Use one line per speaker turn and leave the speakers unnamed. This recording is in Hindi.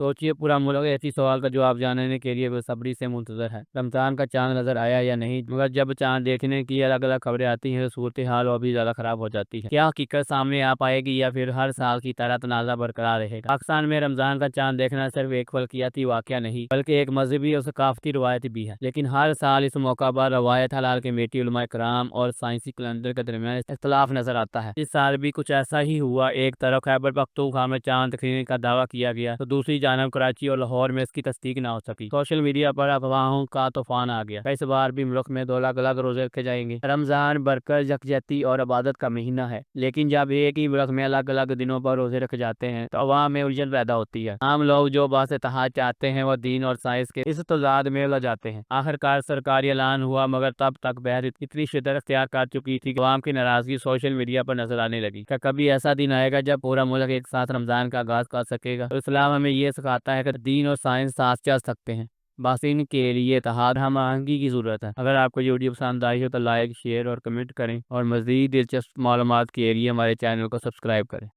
सोचिए पूरा मुल्क ऐसी सवाल का जवाब जानने के लिए बेसब्री से मुंतजर है, रमजान का चांद नजर आया या नहीं। मगर जब चांद देखने की अलग अलग खबरें आती हैं तो सूरत हाल और भी ज्यादा खराब हो जाती है। क्या हकीकत सामने आ पाएगी या फिर हर साल की तरह तनाज़ा बरकरार रहेगा। पाकिस्तान में रमजान का चांद देखना सिर्फ एक फल्कियाती वाकया नहीं बल्कि एक मजहबी और सकाफती रवायत भी है। लेकिन हर साल इस मौका पर रवायत हलाल कमेटी, उलमाए कराम और साइंसी कैलेंडर के दरमियान इख्तलाफ नजर आता है। इस साल भी कुछ ऐसा ही हुआ। एक तरफ खैबर पख्तूनख्वा में चांद दिखने का दावा किया गया तो दूसरी जानब कराची और लाहौर में इसकी तस्दीक ना हो सकी। सोशल मीडिया पर अफवाहों का तूफान आ गया। इस बार भी मुल्क में 2 अलग अलग रोजे रखे जाएंगे। रमजान बरकत, यकजहती और इबादत का महीना है, लेकिन जब एक ही मुल्क में अलग अलग दिनों पर रोजे रखे जाते हैं तो अवाम में उलझन पैदा होती है। आम लोग जो बात इत्तेहाद चाहते हैं वो दीन और साइंस के इस तजाद में उलझ जाते हैं। आखिरकार सरकारी ऐलान हुआ, मगर तब तक बहस इतनी शिद्दत अख्तियार कर चुकी थी कि अवाम की नाराजगी सोशल मीडिया पर नजर आने लगी। क्या कभी ऐसा दिन आएगा जब पूरा मुल्क एक साथ रमजान का आगाज कर सकेगा? तो इस्लाम हमें ये सिखाता है कि दीन और साइंस साथ चल सकते हैं, बस इनके लिए इत्तेहाद हम आहंगी की जरूरत है। अगर आपको ये वीडियो पसंद आई हो तो लाइक, शेयर और कमेंट करें, और मज़ीद दिलचस्प मालूमात के लिए हमारे चैनल को सब्सक्राइब करें।